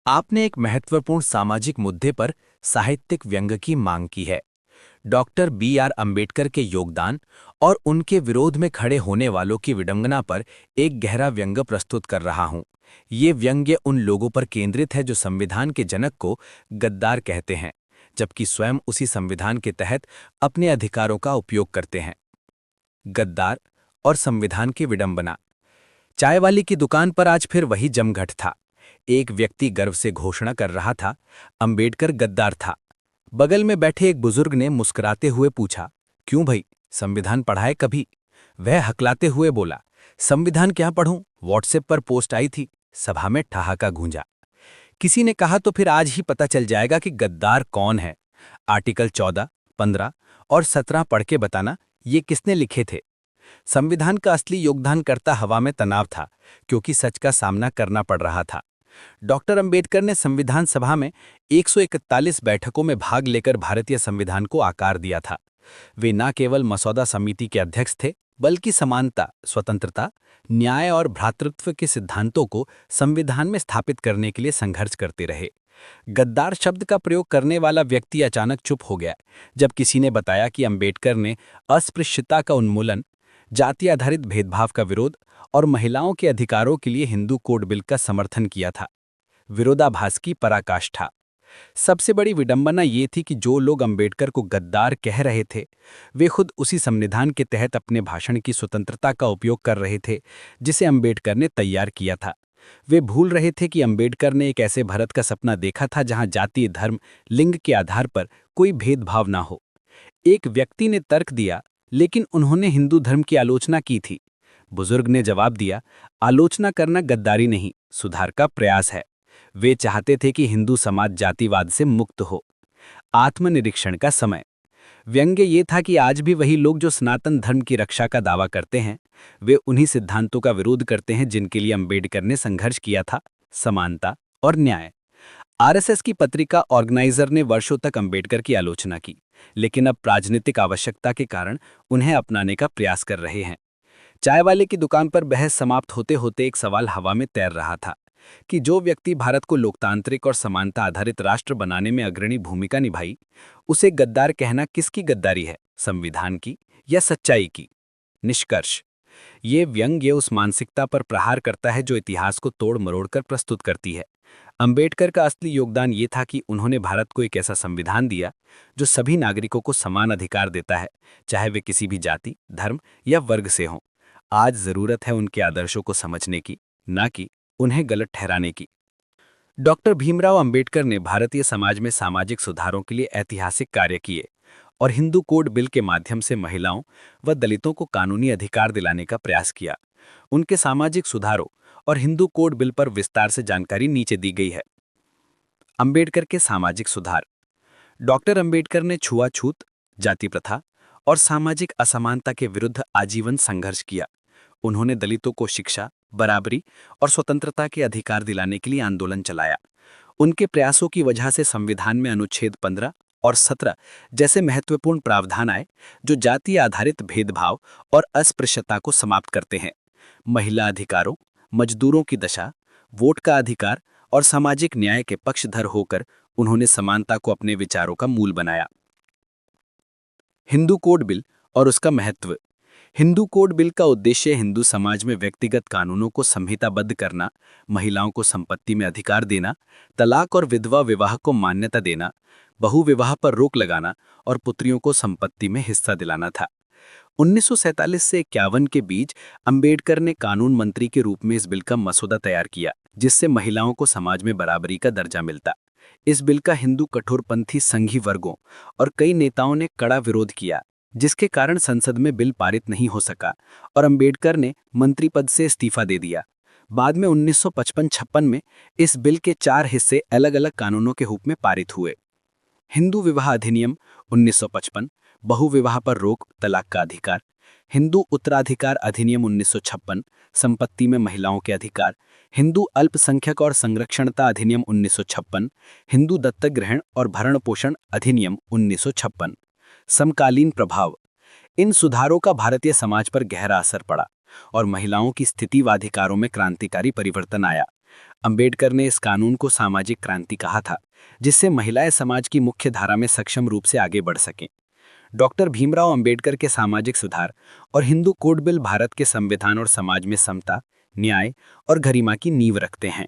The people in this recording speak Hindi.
आपने एक महत्वपूर्ण सामाजिक मुद्दे पर साहित्यिक व्यंग्य की मांग की है। Doctor B R. अंबेडकर के योगदान और उनके विरोध में खड़े होने वालों की विडंबना पर एक गहरा व्यंग्य प्रस्तुत कर रहा हूं। ये व्यंग्य उन लोगों पर केंद्रित है जो संविधान के जनक को गद्दार कहते हैं, जबकि स्वयं उसी संविधान के तहत अपने अधिकारों का उपयोग करते हैं। गद्दार और संविधान की विडंबना। चाय वाली की दुकान पर आज फिर वही जमघट था। एक व्यक्ति गर्व से घोषणा कर रहा था, अंबेडकर गद्दार था। बगल में बैठे एक बुजुर्ग ने मुस्कुराते हुए पूछा, क्यों भाई, संविधान पढ़ा है कभी? वह हकलाते हुए बोला, संविधान क्या पढ़ूं, व्हाट्सएप पर पोस्ट आई थी। सभा में ठहाका गूंजा। किसी ने कहा, तो फिर आज ही पता चल जाएगा कि गद्दार कौन है। आर्टिकल 14, 15 और 17 पढ़ के बताना, ये किसने लिखे थे? संविधान का असली योगदानकर्ता हवा में तनाव था, क्योंकि सच का सामना करना पड़ रहा था। डॉक्टर अंबेडकर ने संविधान सभा में 141 बैठकों में भाग लेकर भारतीय संविधान को आकार दिया था। वे न केवल मसौदा समिति के अध्यक्ष थे, बल्कि समानता, स्वतंत्रता, न्याय और भ्रातृत्व के सिद्धांतों को संविधान में स्थापित करने के लिए संघर्ष करते रहे। गद्दार शब्द का प्रयोग करने वाला व्यक्ति अचानक चुप हो गया जब किसी ने बताया कि अंबेडकर ने अस्पृश्यता का उन्मूलन, जाति आधारित भेदभाव का विरोध और महिलाओं के अधिकारों के लिए हिंदू कोड बिल का समर्थन किया था। विरोधाभास की पराकाष्ठा। सबसे बड़ी विडंबना ये थी कि जो लोग अंबेडकर को गद्दार कह रहे थे, वे खुद उसी संविधान के तहत अपने भाषण की स्वतंत्रता का उपयोग कर रहे थे जिसे अंबेडकर ने तैयार किया था। वे भूल रहे थे कि अंबेडकर ने एक ऐसे भारत का सपना देखा था जहां जाति, धर्म, लिंग के आधार पर कोई भेदभाव ना हो। एक व्यक्ति ने तर्क दिया, लेकिन उन्होंने हिंदू धर्म की आलोचना की थी। बुजुर्ग ने जवाब दिया, आलोचना करना गद्दारी नहीं, सुधार का प्रयास है। वे चाहते थे कि हिंदू समाज जातिवाद से मुक्त हो। आत्मनिरीक्षण का समय। व्यंग्य ये था कि आज भी वही लोग जो सनातन धर्म की रक्षा का दावा करते हैं, वे उन्हीं सिद्धांतों का विरोध करते हैं जिनके लिए अंबेडकर ने संघर्ष किया था, समानता और न्याय। आरएसएस की पत्रिका ऑर्गेनाइजर ने वर्षों तक अंबेडकर की आलोचना की, लेकिन अब राजनीतिक आवश्यकता के कारण उन्हें अपनाने का प्रयास कर रहे हैं। चाय वाले की दुकान पर बहस समाप्त होते होते एक सवाल हवा में तैर रहा था कि जो व्यक्ति भारत को लोकतांत्रिक और समानता आधारित राष्ट्र बनाने में अग्रणी भूमिका निभाई, उसे गद्दार कहना किसकी गद्दारी है, संविधान की या सच्चाई की? निष्कर्ष। ये व्यंग्य उस मानसिकता पर प्रहार करता है जो इतिहास को तोड़ मरोड़कर प्रस्तुत करती है। अंबेडकर का असली योगदान ये था कि उन्होंने भारत को एक ऐसा संविधान दिया जो सभी नागरिकों को समान अधिकार देता है, चाहे वे किसी भी जाति, धर्म या वर्ग से हों। आज जरूरत है उनके आदर्शों को समझने की, ना कि उन्हें गलत ठहराने की। डॉक्टर भीमराव अंबेडकर ने भारतीय समाज में सामाजिक सुधारों के लिए ऐतिहासिक कार्य किए और हिंदू कोड बिल के माध्यम से महिलाओं व दलितों को कानूनी अधिकार दिलाने का प्रयास किया। उनके सामाजिक सुधारों और हिंदू कोड बिल पर विस्तार से जानकारी नीचे दी गई है। अंबेडकर के सामाजिक सुधार। डॉक्टर अंबेडकर ने छुआछूत, जाति प्रथा और सामाजिक असमानता के विरुद्ध आजीवन संघर्ष किया। उन्होंने दलितों को शिक्षा, बराबरी और स्वतंत्रता के अधिकार दिलाने के लिए आंदोलन चलाया। उनके प्रयासों की वजह से संविधान में अनुच्छेद 15 और 17 जैसे महत्वपूर्ण प्रावधान आए जो जाति आधारित भेदभाव और अस्पृश्यता को समाप्त करते हैं। महिला अधिकारों, मजदूरों की दशा, वोट का अधिकार और सामाजिक न्याय के पक्षधर होकर उन्होंने समानता को अपने विचारों का मूल बनाया। हिंदू कोड बिल और उसका महत्व। हिंदू कोड बिल का उद्देश्य हिंदू समाज में व्यक्तिगत कानूनों को संहिताबद्ध करना, महिलाओं को संपत्ति में अधिकार देना, तलाक और विधवा विवाह को मान्यता देना, बहुविवाह पर रोक लगाना और पुत्रियों को संपत्ति में हिस्सा दिलाना था। 1947 से 51 के बीच अंबेडकर ने कानून मंत्री के रूप में इस बिल का मसौदा तैयार किया, जिससे महिलाओं को समाज में बराबरी का दर्जा मिलता। इस बिल का हिंदू कठोरपंथी संघी वर्गों और कई नेताओं ने कड़ा विरोध किया, जिसके कारण संसद में बिल पारित नहीं हो सका और अंबेडकर ने मंत्री पद से इस्तीफा दे दिया। बाद में 1955-56 में इस बिल के 4 हिस्से अलग अलग कानूनों के रूप में पारित हुए। हिंदू विवाह अधिनियम 1955, बहुविवाह पर रोक, तलाक का अधिकार। हिंदू उत्तराधिकार अधिनियम 1956, संपत्ति में महिलाओं के अधिकार। हिंदू अल्पसंख्यक और संरक्षणता अधिनियम 1956। हिंदू दत्तक ग्रहण और भरण पोषण अधिनियम 1956। समकालीन प्रभाव। इन सुधारों का भारतीय समाज पर गहरा असर पड़ा और महिलाओं की स्थिति व अधिकारों में क्रांतिकारी परिवर्तन आया। अंबेडकर ने इस कानून को सामाजिक क्रांति कहा था, जिससे महिलाएं समाज की मुख्य धारा में सक्षम रूप से आगे बढ़ सकें। डॉक्टर भीमराव अंबेडकर के सामाजिक सुधार और हिंदू कोड बिल भारत के संविधान और समाज में समता, न्याय और गरिमा की नींव रखते हैं।